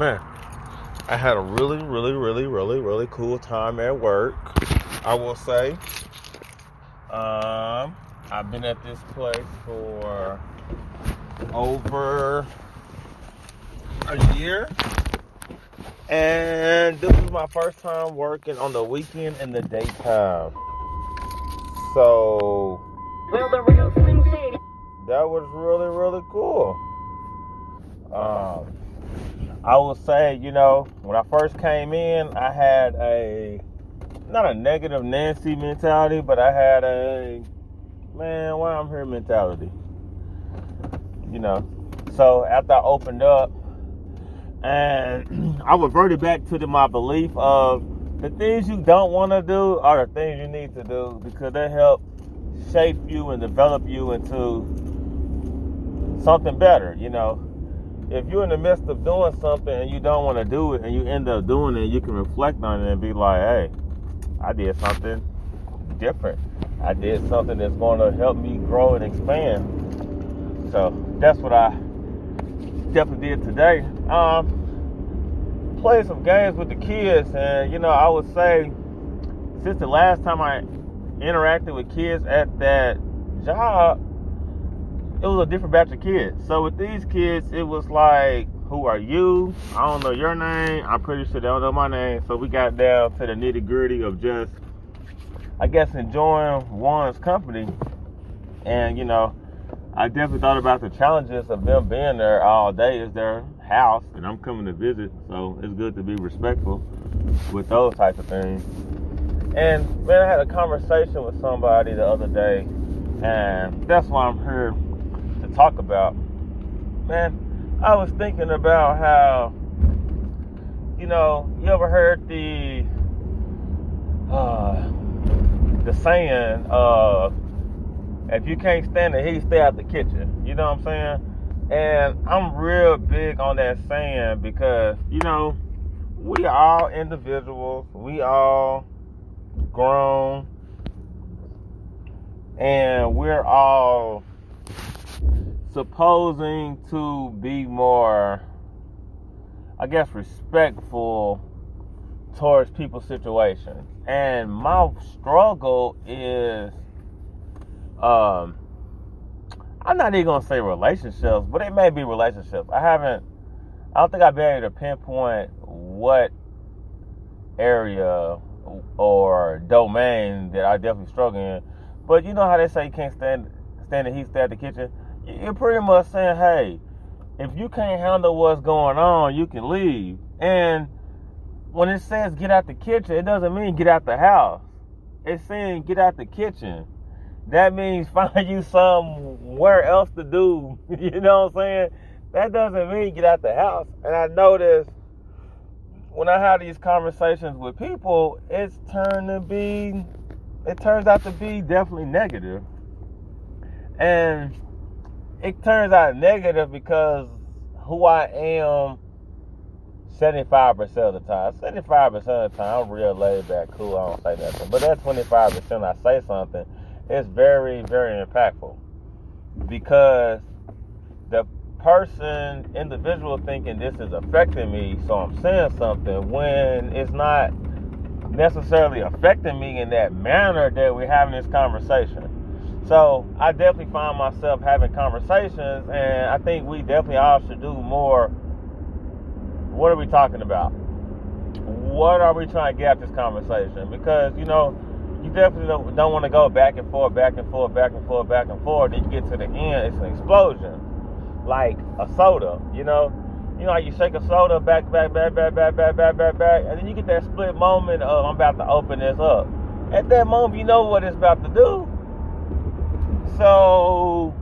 Man, I had a really cool time at work, I will say. I've been at this place for over a year, and this was my first time working on the weekend in the daytime. So that was really cool. I will say, when I first came in, I had not a negative Nancy mentality, but I had man, why I'm here mentality. So after I opened up, and I reverted back to my belief of the things you don't want to do are the things you need to do, because they help shape you and develop you into something better. If you're in the midst of doing something and you don't want to do it and you end up doing it, you can reflect on it and be like, hey, I did something different. I did something that's going to help me grow and expand. So that's what I definitely did today. Played some games with the kids, and I would say since the last time I interacted with kids at that job, it was a different batch of kids. So with these kids, it was like, who are you? I don't know your name. I'm pretty sure they don't know my name. So we got down to the nitty gritty of just, I guess, enjoying one's company. And, I definitely thought about the challenges of them being there all day. It's their house, and I'm coming to visit. So it's good to be respectful with those types of things. And, man, I had a conversation with somebody the other day, and that's why I'm here to talk about. Man, I was thinking about how, you ever heard the saying, if you can't stand the heat, stay out the kitchen. You know what I'm saying? And I'm real big on that saying because, we are all individuals. We all grown. And we're all supposing to be more, I guess, respectful towards people's situations. And my struggle is, I'm not even gonna say relationships, but it may be relationships. I don't think I've been able to pinpoint what area or domain that I definitely struggle in. But you know how they say you can't stand the heat, stay at the kitchen? You're pretty much saying, hey, if you can't handle what's going on, you can leave. And when it says get out the kitchen, it doesn't mean get out the house. It's saying get out the kitchen. That means find you somewhere else to do. You know what I'm saying? That doesn't mean get out the house. And I notice when I have these conversations with people, it turns out to be definitely negative. And it turns out negative because who I am 75% of the time. 75% of the time, I'm real laid back, cool, I don't say nothing. But that 25% I say something, it's very, very impactful. Because the individual thinking this is affecting me, so I'm saying something, when it's not necessarily affecting me in that manner that we're having this conversation. So I definitely find myself having conversations, and I think we definitely all should do more. What are we talking about? What are we trying to get out this conversation? Because, you definitely don't want to go back and forth, then you get to the end, it's an explosion. Like a soda, you know how you shake a soda back, and then you get that split moment of I'm about to open this up. At that moment, you know what it's about to do. So,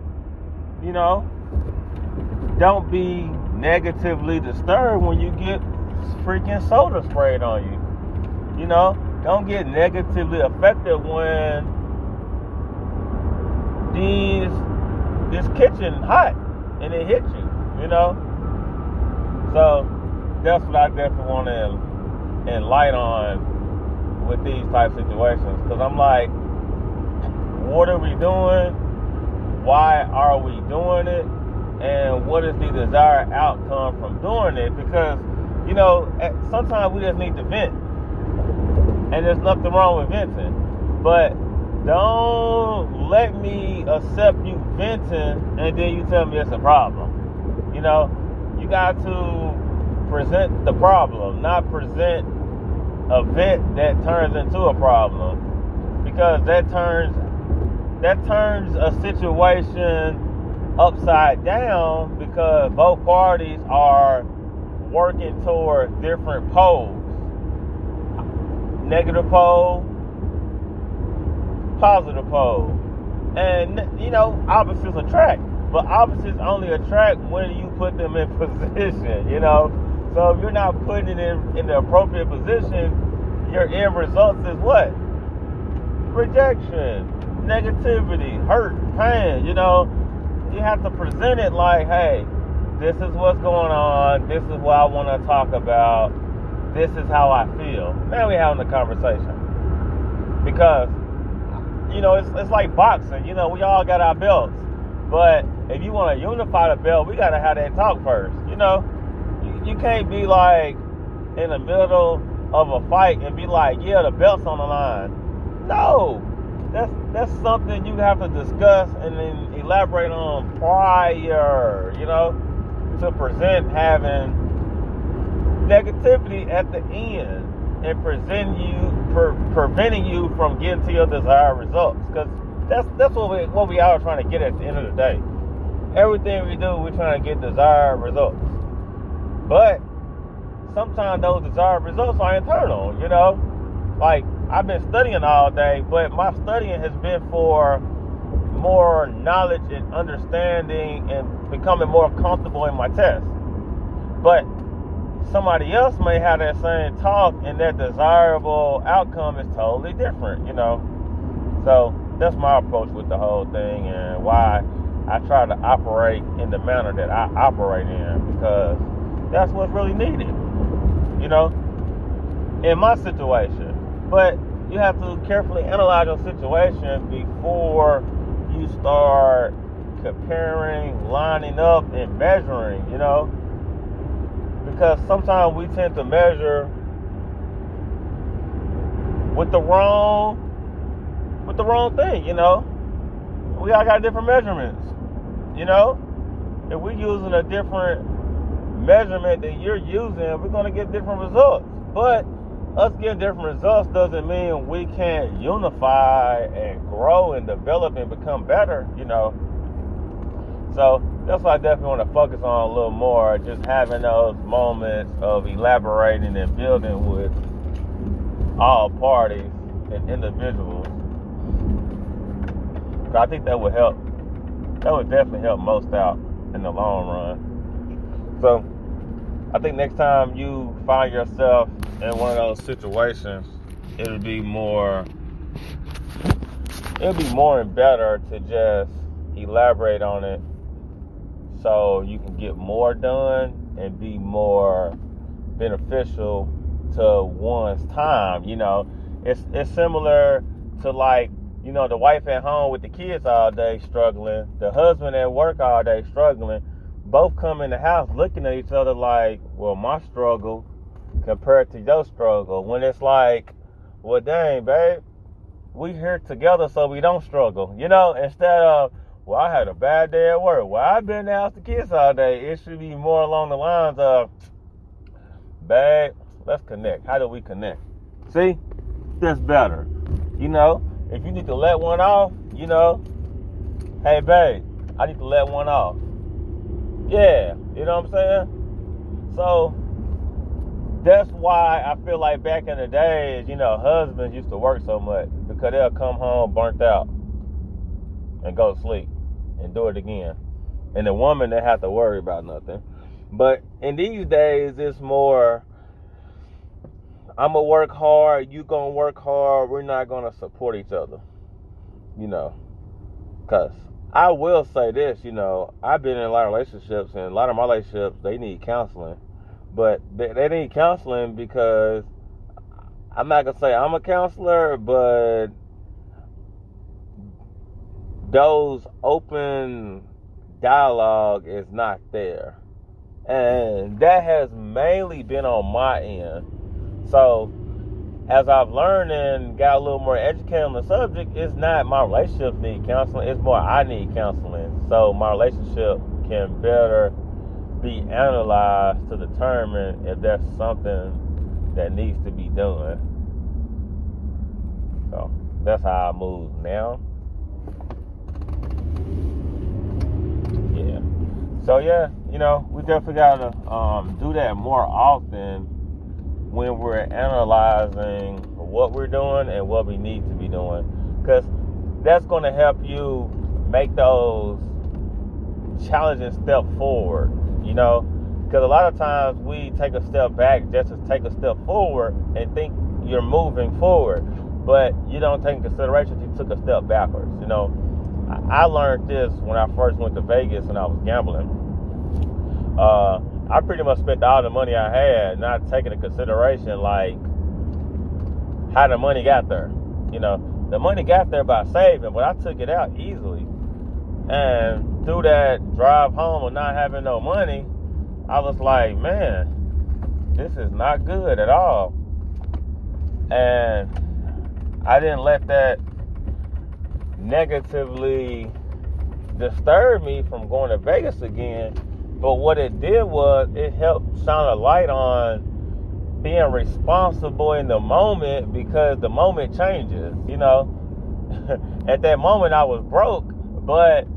don't be negatively disturbed when you get freaking soda sprayed on you. Don't get negatively affected when this kitchen hot and it hits you, So that's what I definitely want to enlighten on with these type situations. Because I'm like, what are we doing? Why are we doing it? And what is the desired outcome from doing it? Because sometimes we just need to vent. And there's nothing wrong with venting. But don't let me accept you venting and then you tell me it's a problem. You got to present the problem, not present a vent that turns into a problem. Because that turns a situation upside down because both parties are working towards different poles. Negative pole, positive pole. And, opposites attract. But opposites only attract when you put them in position, So if you're not putting it in the appropriate position, your end results is what? Rejection, negativity, hurt, pain, You have to present it like, hey, this is what's going on. This is what I want to talk about. This is how I feel. Now we're having a conversation. Because, it's like boxing. We all got our belts. But if you want to unify the belt, we got to have that talk first. You can't be like in the middle of a fight and be like, yeah, the belt's on the line. No. That's something you have to discuss and then elaborate on prior, to present having negativity at the end and preventing you from getting to your desired results. Because that's what we are trying to get at the end of the day. Everything we do, we're trying to get desired results. But sometimes those desired results are internal, Like, I've been studying all day, but my studying has been for more knowledge and understanding and becoming more comfortable in my test. But somebody else may have that same talk and that desirable outcome is totally different, So that's my approach with the whole thing and why I try to operate in the manner that I operate in, because that's what's really needed, in my situation. But you have to carefully analyze your situation before you start comparing, lining up, and measuring, Because sometimes we tend to measure with the wrong thing, We all got different measurements, If we're using a different measurement that you're using, we're going to get different results. But us getting different results doesn't mean we can't unify and grow and develop and become better, So that's what I definitely want to focus on a little more, just having those moments of elaborating and building with all parties and individuals. I think that would help. That would definitely help most out in the long run. So I think next time you find yourself in one of those situations, it'll be more and better to just elaborate on it so you can get more done and be more beneficial to one's time. It's similar to like, the wife at home with the kids all day struggling, the husband at work all day struggling. Both come in the house looking at each other like, well, my struggle compared to your struggle. When it's like, well, dang, babe, we here together so we don't struggle. Instead of, well, I had a bad day at work. Well, I've been out with the kids all day. It should be more along the lines of, babe, let's connect. How do we connect? See? That's better. If you need to let one off, hey, babe, I need to let one off. Yeah, you know what I'm saying? So that's why I feel like back in the days, husbands used to work so much because they'll come home burnt out and go to sleep and do it again. And the woman, they have to worry about nothing. But in these days, it's more, I'm going to work hard, you going to work hard, we're not going to support each other. Because I will say this, I've been in a lot of relationships, and a lot of my relationships, they need counseling. But they need counseling because I'm not going to say I'm a counselor, but those open dialogue is not there. And that has mainly been on my end. So as I've learned and got a little more educated on the subject, it's not my relationship need counseling, it's more I need counseling. So my relationship can better be analyzed to determine if that's something that needs to be done. So that's how I move now. Yeah. So yeah, we definitely gotta do that more often when we're analyzing what we're doing and what we need to be doing, because that's going to help you make those challenging steps forward. Because a lot of times we take a step back just to take a step forward and think you're moving forward, but you don't take into consideration you took a step backwards. I learned this when I first went to Vegas and I was gambling. I pretty much spent all the money I had, not taking into consideration like how the money got there. The money got there by saving, but I took it out easily. And through that drive home of not having no money, I was like, man, this is not good at all. And I didn't let that negatively disturb me from going to Vegas again. But what it did was it helped shine a light on being responsible in the moment, because the moment changes. At that moment I was broke, but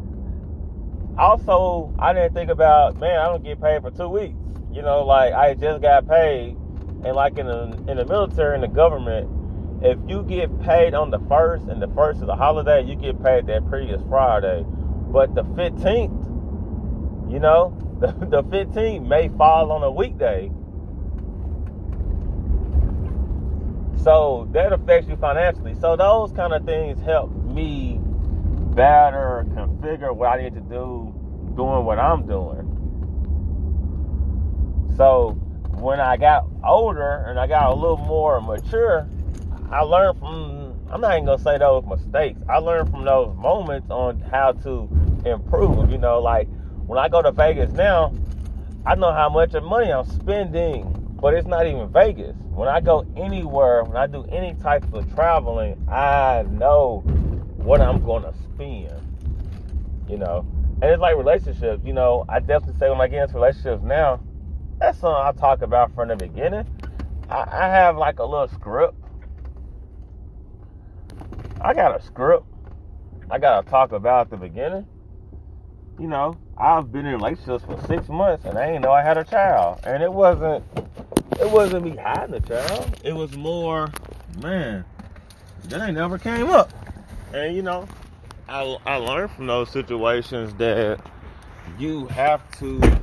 also I didn't think about, man, I don't get paid for 2 weeks. Like I just got paid, and like in the military and the government, if you get paid on the 1st, and the 1st is a holiday, you get paid that previous Friday. But the 15th, the 15th may fall on a weekday. So that affects you financially. So those kind of things help me better configure what I need to do doing what I'm doing. So when I got older and I got a little more mature, I learned from, I'm not even going to say those mistakes, I learned from those moments on how to improve. Like when I go to Vegas now, I know how much of money I'm spending, but it's not even Vegas. When I go anywhere, when I do any type of traveling, I know what I'm going to spend, And it's like relationships, I definitely say when I get into relationships now, that's something I talk about from the beginning. I have like a little script. I got a script I got to talk about at the beginning. I've been in relationships for 6 months and I didn't know I had a child. And it wasn't me hiding the child. It was more, man, that ain't never came up. And I learned from those situations that you have to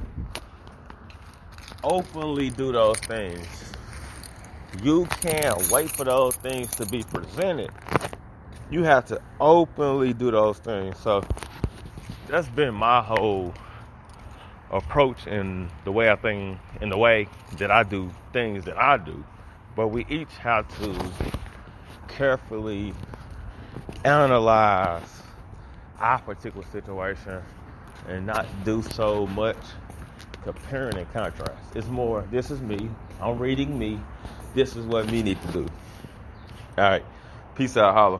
openly do those things. You can't wait for those things to be presented. You have to openly do those things. So that's been my whole approach in the way I think, in the way that I do things that I do. But we each have to carefully analyze our particular situation and not do so much comparing and contrast. It's more, this is me, I'm reading me, this is what me need to do. All right, peace out, holla.